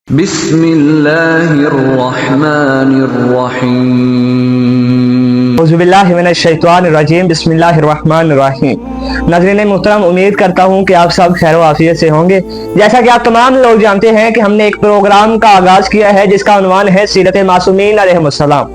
بسم اللہ الرحمن الرحیم اعوذ باللہ من الشیطان الرجیم بسم اللہ الرحمن الرحیم۔ ناظرین محترم، امید کرتا ہوں کہ آپ سب خیر و عافیت سے ہوں گے۔ جیسا کہ آپ تمام لوگ جانتے ہیں کہ ہم نے ایک پروگرام کا آغاز کیا ہے جس کا عنوان ہے سیرت معصومین علیہم السلام۔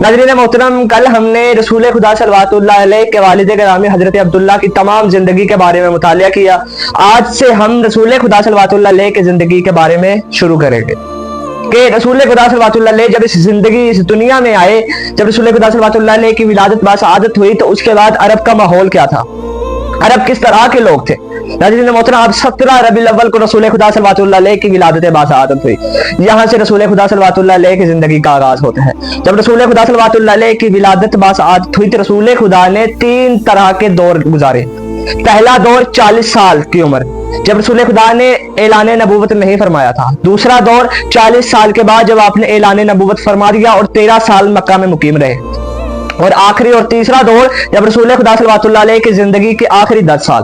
ناظرین محترم، کل ہم نے رسول خدا صلوات اللہ علیہ کے والد گرامی حضرت عبداللہ کی تمام زندگی کے بارے میں مطالعہ کیا۔ آج سے ہم رسول خدا صلوات اللہ علیہ کی زندگی کے بارے میں شروع کریں گے کہ رسول خدا صلوات اللہ علیہ جب اس دنیا میں آئے، جب رسول خدا صلوات اللہ علیہ کی ولادت باسعادت ہوئی تو اس کے بعد عرب کا ماحول کیا تھا، عرب کس طرح کے لوگ تھے۔ ناظرین محترم، اب 17 ربیع الاول کو رسول خدا صلوات اللہ علیہ کی ولادت باسعادت ہوئی۔ یہاں سے رسول خدا صلوات اللہ علیہ کی زندگی کا آغاز ہوتا ہے۔ جب رسول خدا صلوات اللہ علیہ کی ولادت باسعادت ہوئی تو رسول خدا نے 3 طرح کے دور گزارے۔ پہلا دور 40 سال کی عمر، جب رسول خدا نے اعلان نبوت نہیں فرمایا تھا۔ دوسرا دور 40 سال کے بعد جب آپ نے اعلان نبوت فرما دیا اور 13 سال مکہ میں مقیم رہے۔ اور آخری اور تیسرا دور جب رسول خدا صلوات اللہ علیہ کی زندگی کے آخری 10 سال۔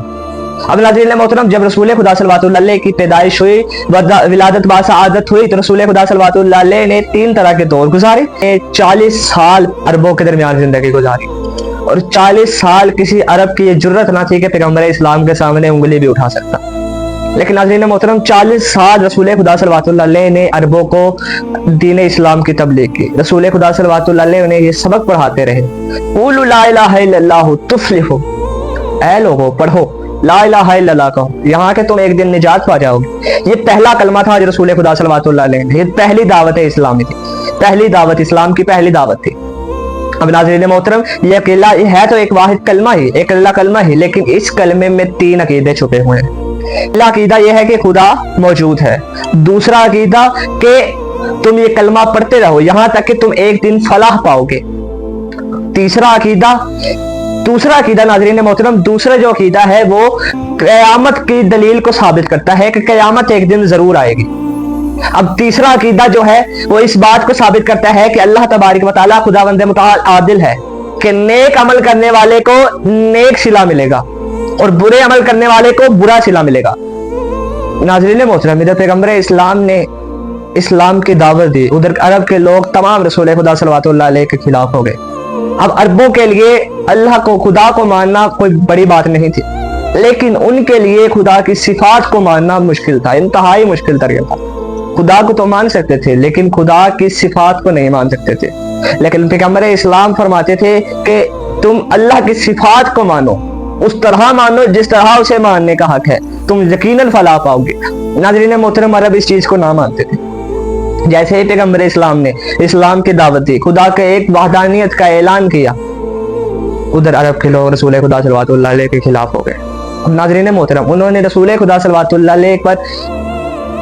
اب ناظرین محترم، جب رسول خدا صلوات اللہ علیہ کی پیدائش ہوئی، ولادت باسعادت ہوئی تو رسول خدا صلوات اللہ علیہ نے 3 طرح کے دور گزارے۔ 40 سال عربوں کے درمیان زندگی گزاری اور 40 سال کسی عرب کی یہ جرت نہ تھی کہ پیغمبر اسلام کے سامنے انگلی بھی اٹھا سکتا۔ لیکن ناظرین محترم، 40 سال رسول خدا صلوات اللہ علیہ نے عربوں کو دین اسلام کی تبلیغ کی۔ رسول خدا صلوات اللہ علیہ انہیں یہ سبق پڑھاتے رہے، قولوا لا الہ الا اللہ تفلحوا، اے لوگوں پڑھو لا الہ الا اللہ کہو، یہاں کہ تم ایک دن نجات پا جاؤ گے۔ یہ پہلا کلمہ تھا جو رسول خدا صلوات اللہ علیہ نے، یہ پہلی دعوت اسلامی تھی، پہلی دعوت اسلام کی پہلی دعوت تھی۔ اب ناظرین محترم، یہ اکیلا ہے تو ایک واحد کلمہ ہی، ایک اللہ کلمہ ہی، لیکن اس کلمے میں 3 عقیدے چھپے ہوئے ہیں۔ پہلا عقیدہ یہ ہے کہ خدا موجود ہے۔ دوسرا عقیدہ کہ تم یہ کلمہ پڑھتے رہو یہاں تک کہ تم ایک دن فلاح پاؤ گے۔ دوسرا عقیدہ ناظرین محترم، دوسرا جو عقیدہ ہے وہ قیامت کی دلیل کو ثابت کرتا ہے کہ قیامت ایک دن ضرور آئے گی۔ اب تیسرا عقیدہ جو ہے وہ اس بات کو ثابت کرتا ہے کہ اللہ تبارک و تعالیٰ خداوند متعال عادل ہے کہ نیک عمل کرنے والے کو نیک صلہ ملے گا اور برے عمل کرنے والے کو برا صلہ ملے گا۔ ناظرین محترم، ادھر پیغمبر اسلام نے اسلام کی دعوت دی، ادھر عرب کے لوگ تمام رسول خدا صلوات اللہ علیہ کے خلاف ہو گئے۔ اب عربوں کے لیے اللہ کو، خدا کو ماننا کوئی بڑی بات نہیں تھی، لیکن ان کے لیے خدا کی صفات کو ماننا مشکل تھا، انتہائی مشکل ترین تھا۔ خدا کو تو مان سکتے تھے لیکن خدا کی صفات کو نہیں مان سکتے تھے۔ لیکن پیغمبر اسلام فرماتے تھے کہ تم اللہ کی صفات کو مانو، اس طرح مانو جس طرح اسے ماننے کا حق ہے، تم یقیناً فلاح پاؤ گے۔ ناظرین محترم، عرب اس چیز کو نہ مانتے تھے۔ جیسے ہی پیغمبر اسلام نے اسلام کی دعوت دی، خدا کے ایک وحدانیت کا اعلان کیا، ادھر عرب کے لوگ رسول خدا صلوات اللہ علیہ کے خلاف ہو گئے۔ اب ناظرین محترم، انہوں نے رسول خدا صلوات اللہ علیہ پر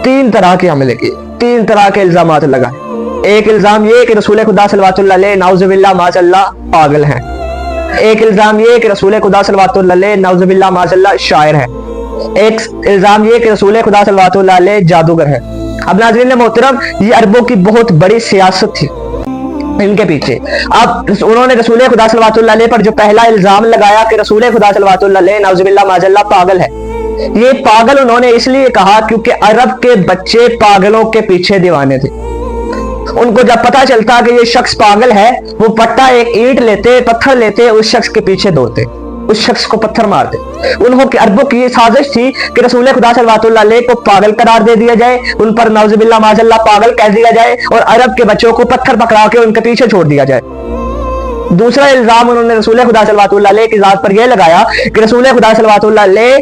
3 طرح کے حملے کیے، 3 طرح کے الزامات لگائے۔ ایک الزام یہ کہ رسول خدا صلوات اللہ علیہ نعوذ باللہ معاذ اللہ پاگل ہیں۔ ایک الزام یہ کہ رسول خدا صلوات اللہ علیہ نعوذ باللہ معاذ اللہ شاعر ہے۔ ایک الزام یہ کہ رسول خدا صلوات اللہ علیہ جادوگر ہے۔ اب ناظرین محترم، یہ عربوں کی بہت بڑی سیاست تھی ان کے پیچھے۔ اب انہوں نے رسول خدا صلوات اللہ علیہ پر جو پہلا الزام لگایا کہ رسول خدا صلوات اللہ علیہ نعوذ باللہ معاذ اللہ پاگل ہے، یہ پاگل انہوں نے اس لیے کہا کیونکہ عرب کے بچے پاگلوں کے پیچھے دیوانے تھے۔ ان کو جب پتا چلتا کہ یہ شخص پاگل ہے، وہ پٹا ایک اینٹ لیتے، پتھر لیتے، اس شخص کے پیچھے دوڑتے، اس شخص کو پتھر مارتے۔ انہوں کے عربوں کی یہ سازش تھی کہ رسول خدا صلوات اللہ علیہ کو پاگل قرار دے دیا جائے، ان پر نعوذ باللہ معاذ اللہ پاگل کہہ دیا جائے اور عرب کے بچوں کو پتھر پکڑا کے ان کے پیچھے چھوڑ دیا جائے۔ دوسرا الزام انہوں نے رسول خدا صلوات اللہ علیہ کی ذات پر یہ لگایا کہ رسول خدا صلوات اللہ علیہ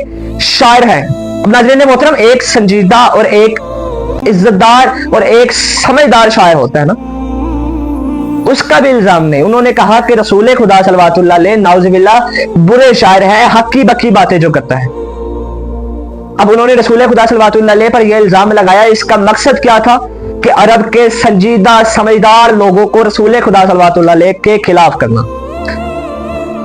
شاعر ہیں۔ ناظرین محترم، ایک سنجیدہ اور ایک عزت دار اور ایک سمجھدار شاعر ہوتا ہے نا، اس کا بھی الزام نہیں۔ انہوں نے کہا کہ رسول خدا صلوات اللہ علیہ نعوذ باللہ برے شاعر ہے، حقی بکی باتیں جو کرتا ہے۔ اب انہوں نے رسول خدا صلوات اللہ علیہ پر یہ الزام لگایا، اس کا مقصد کیا تھا کہ عرب کے سنجیدہ سمجھدار لوگوں کو رسول خدا صلوات اللہ علیہ کے خلاف کرنا،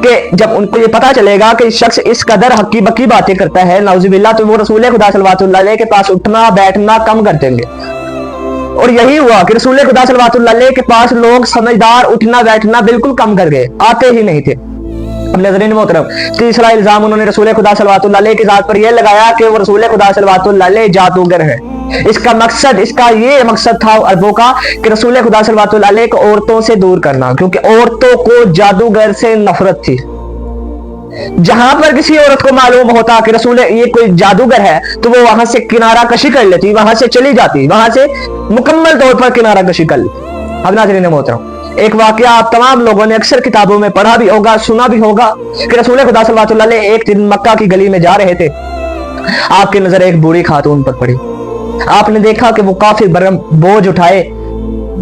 کہ جب ان کو یہ پتا چلے گا کہ شخص اس قدر حقی بکی باتیں کرتا ہے نعوذ باللہ، تو وہ رسول خدا صلوات اللہ علیہ کے پاس اٹھنا بیٹھنا کم کر دیں گے۔ اور یہی ہوا کہ رسول خدا صلوات اللہ علیہ کے پاس لوگ سمجھدار اٹھنا بیٹھنا بالکل کم کر گئے، آتے ہی نہیں تھے۔ اب ناظرین محترم، تیسرا الزام انہوں نے رسول خدا صلوات اللہ علیہ کی ذات پر یہ لگایا کہ وہ رسول خدا صلوات اللہ علیہ جادوگر ہے۔ इसका मकसद, इसका ये मकसद था अरबों का कि रसूल खुदा सल्लल्लाहु अलैहि वसल्लम को औरतों से दूर करना, क्योंकि औरतों को जादूगर से नफरत थी। जहां पर किसी औरत को मालूम होता कि रसूल ये कोई जादूगर है तो वो वहां से किनारा कशी कर लेती, वहां से चली जाती, वहां से मुकम्मल तौर पर किनारा कशी कर लेती। अब नाज़रीन मोहतरम, एक वाकया आप तमाम लोगों ने अक्सर किताबों में पढ़ा भी होगा, सुना भी होगा कि रसूल खुदा सल्लल्लाहु अलैहि वसल्लम एक दिन मक्का की गली में जा रहे थे। आपकी नजर एक बूढ़ी खातून पर पड़ी। आपने देखा कि वो काफी बरम बोझ उठाए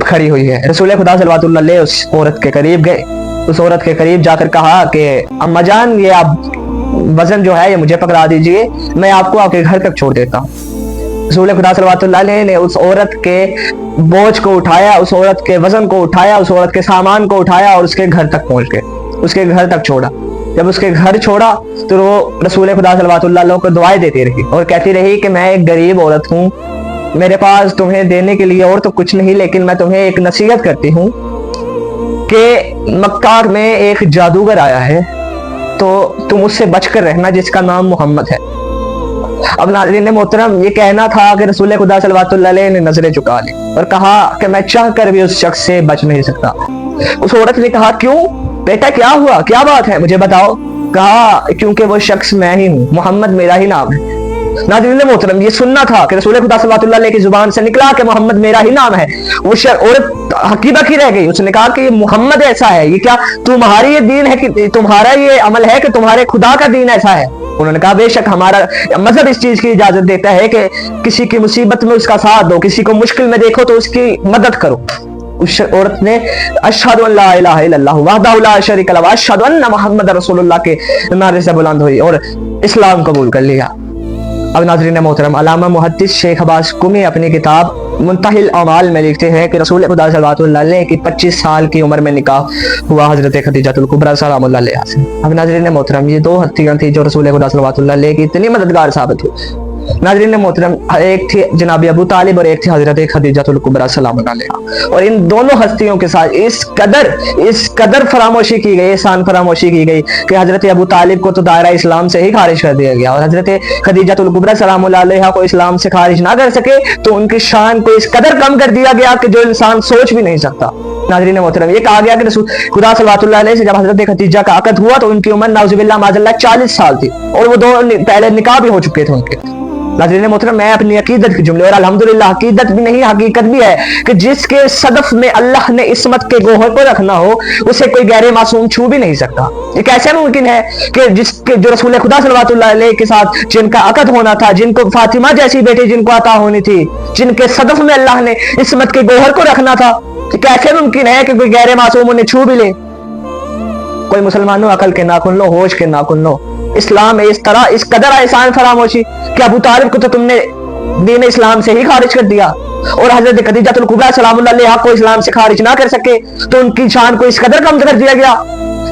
खड़ी हुई है। रसूल खुदा सल्लल्लाहु अलैहि वसल्लम उस औरत के करीब गए। उस औरत के करीब जाकर कहा कि अम्मा जान, ये आप वजन जो है ये मुझे पकड़ा दीजिए, मैं आपको आपके घर तक छोड़ देता हूँ। रसूल खुदा सल्लल्लाहु अलैहि वसल्लम ने उस औरत के बोझ को उठाया, उस औरत के वजन को उठाया, उस औरत के सामान को उठाया और उसके घर तक पहुंच गए, उसके घर तक छोड़ा। जब उसके घर छोड़ा तो वो रसूल खुदा सल्लल्लाहु अलैहि वसल्लम को दुआएं देती रही और कहती रही कि मैं एक गरीब औरत हूँ, मेरे पास तुम्हें देने के लिए और तो कुछ नहीं, लेकिन मैं तुम्हें एक नसीहत करती हूँ कि मक्का में एक जादूगर आया है, तो तुम उससे बचकर रहना, जिसका नाम मोहम्मद है। अब नाज़रीन मोहतरम, ये कहना था कि रसूल खुदा सल्लल्लाहु अलैहि वसल्लम ने नजरें झुका ली और कहा कि मैं चाह कर भी उस शख्स से बच नहीं सकता। उस औरत ने कहा, क्यों बेटा, क्या हुआ, क्या बात है, मुझे बताओ। कहा, क्योंकि वो शख्स मैं ही हूँ, मोहम्मद मेरा ही नाम है। नाज़रीन मोहतरम, ये सुनना था कि रसूल खुदा सल्लल्लाहु अलैहि वसल्लम की जुबान से निकला कि मोहम्मद मेरा ही नाम है। वो औरत हकी बकी रह गई। उसने कहा कि ये मोहम्मद ऐसा है, ये क्या तुम्हारी ये दीन है कि तुम्हारा ये अमल है कि तुम्हारे खुदा का दीन ऐसा है? उन्होंने कहा, बेशक हमारा मजहब इस चीज की इजाजत देता है कि किसी की मुसीबत में उसका साथ दो, किसी को मुश्किल में देखो तो उसकी मदद करो। उस औरत ने अशहदु अल्ला इलाहा इल्लल्लाहु वहदहु ला शरीका लहु व अशहदु अन्ना मुहम्मद रसूलुल्लाह के नारे से बुलंद हुई और इस्लाम कबूल कर लिया। अब नाज़रीन मोहतरम, अल्लामा मुहद्दिस शेख अब्बास कुमी अपनी किताब मुंतहिल अमाल में लिखते हैं कि रसूल खुदा सल्लल्लाहु अलैहि वसल्लम की 25 साल की उम्र में निकाह हुआ हजरत खदीजतुल कुबरा सलामुल्लाह अलैहा से। अब नाज़रीन मोहतरम, ये दो हस्तियां थी जो रसूल खुदा सल्लल्लाहु अलैहि वसल्लम की इतनी मददगार साबित हुई। नाज़रीन मोहतरम, एक थी जनाब अबू तालिब और एक थी हजरत खदीजतुल कुबरा सलामुल्लाह अलैहा। और इन दोनों हस्तियों के साथ इस कदर फरामोशी की गई, एहसान फरामोशी की गई कि हजरत अबू तालिब को तो दायरा इस्लाम से ही खारिज कर दिया गया और हजरत खदीजतुल कुबरा सलामुल्लाह अलैहा को इस्लाम से खारिज ना कर सके तो उनकी शान को इस कदर कम कर दिया गया कि जो इंसान सोच भी नहीं सकता। नाज़रीन मोहतरम, ये कहा गया कि रसूल खुदा सल्लल्लाहु अलैहि वसल्लम से जब हजरत खदीजा का अक़द हुआ तो उनकी उम्र नाउज़ुबिल्लाह माज़अल्लाह 40 साल थी और वो दो पहले निकाह भी हो चुके थे उनके। नाज़रीन मोहतरम, मैं अपनी अकीदत के जुमले और अल्हम्दुलिल्लाह अकीदत भी नहीं हकीकत भी है कि जिसके सदफ में अल्लाह ने इस्मत के गोहर को रखना हो उसे कोई गैर मासूम छू भी नहीं सकता। ये कैसे मुमकिन है कि जिसके जो रसूल खुदा सल्लल्लाहु अलैहि के साथ जिनका अक़द होना था, जिनको फातिमा जैसी बेटी जिनको अता होनी थी, जिनके सदफ में अल्लाह ने इस्मत के गोहर को रखना था, कैसे मुमकिन है कि कोई गैर मासूम उन्हें छू भी ले? कोई मुसलमानों अकल के नाखुन लो, होश के नाखुन लो। इस्लाम में इस तरह इस कदर एहसान फरामोशी कि अबू तालिब को तो तुमने दीन इस्लाम से ही खारिज कर दिया और हजरत खदीजतुल कुबरा सलामुल्लाह अलैहा को इस्लाम से खारिज ना कर सके तो उनकी शान को इस कदर कम कर दिया गया।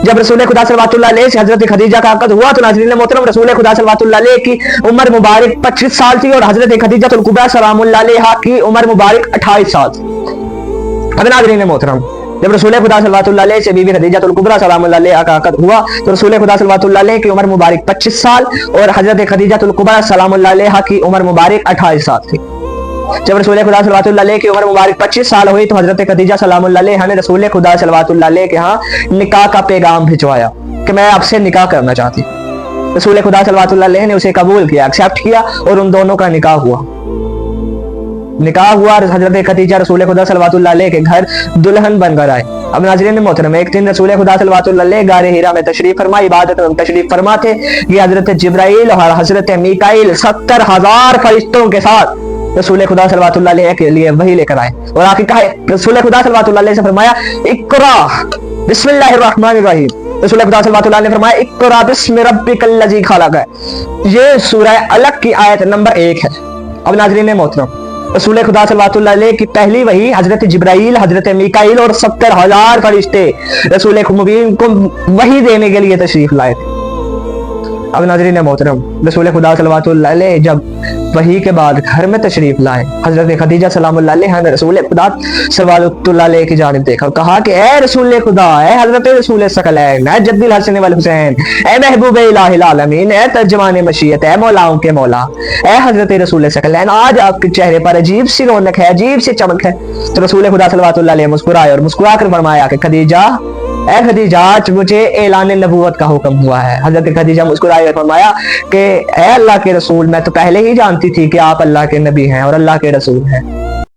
जब रसूल खुदा सल्लल्लाहु अलैहि से हजरत खदीजा का अक़द हुआ तो नाज़रीन मोहतरम, रसूल खुदा सल्लल्लाहु अलैहि की उम्र मुबारक 25 साल थी और हजरत खदीजतुल कुबरा सलामुल्लाह अलैहा की उम्र मुबारक 28 साल थी। अब नाज़रीन मोहतरम, जब रसूल खुदा सल्लल्लाहु अलैहि से बीवी खदीजतुल कुबरा सलामुल्लाह अलैहा का अक़द हुआ तो रसूल खुदा सल्लल्लाहु अलैहि की उम्र मुबारक 25 साल और हजरत खदीजतुल कुबरा सलामुल्लाह अलैहा की उम्र मुबारक 28 साल थी। जब रसूल खुदा सल्लल्लाहु अलैहि की उम्र मुबारक 25 साल हुई तो हजरत खदीजा सलामुल्लाह अलैहा ने रसूल खुदा सल्लल्लाहु अलैहि के यहाँ निकाह का पैगाम भिजवाया कि मैं आपसे निकाह करना चाहती हूँ। रसूल खुदा सल्लल्लाहु अलैहि ने उसे कबूल किया, एक्सेप्ट किया और उन दोनों का निकाह हुआ। हजरत खदीजा रसूल खुदा सल्लल्लाहु अलैहि के घर दुल्हन बनकर आए। अब नाज़रीन मोहतरम, एक दिन रसूल खुदा सल्लल्लाहु अलैहि गारे हिरा में तशरीफ फरमा इबादत में तशरीफ फरमा थे। ये हजरत जिब्राइल और हजरत मीकाइल 70,000 फरिश्तों के साथ रसूल खुदा सल्लल्लाहु अलैहि के लिए वही लेकर आए और आके कहा, रसूल खुदा सल्लल्लाहु अलैहि से फरमाया, इक़रा बिस्मिल्लाहिर रहमानिर रहीम। रसूल खुदा सल्लल्लाहु अलैहि ने फरमाया, इक़रा बिस्मि रब्बिकल लज़ी खलक़। ये सूरह अलग की आयत नंबर 1 है। अब नाज़रीन मोहतरम, रसूल खुदा सल्लल्लाहु अलैहि की पहली वही हजरत जिब्राइल, हजरत मीकाइल और 70,000 फरिश्ते रसूल मुबीन को वही देने के लिए तशरीफ लाए थे। अब नाज़रीन मोहतरम, रसूल खुदा सल्लल्लाहु अलैहि जब वही के बाद घर में तशरीफ लाए। हजरत खदीजा सलामुल्लाह अलैहा ने रसूल खुदा सल्लल्लाहु अलैहि की जानिब देखा, कहा कि ए रसूल खुदा, ए हजरत रसूल सकलैन, ए जद्दुल हसन वल हुसैन, ए महबूब इलाहिल आलमीन, ए तर्जमान मशीयत, ए मौलाओं के मौला, ए हजरत रसूल सकलैन, आज आपके चेहरे पर अजीब सी रौनक है, अजीब सी चमक है। तो रसूल खुदा सल्लल्लाहु अलैहि मुस्कुराए और मुस्कुरा कर फरमाया कि खदीजा, ए खदीजा, आज मुझे ऐलान नबूवत का हुक्म हुआ है। हजरत खदीजा मुस्कुराई और फरमाया कि ए अल्लाह के रसूल, मैं तो पहले ही जानती थी कि आप अल्लाह के नबी हैं और अल्लाह के रसूल हैं।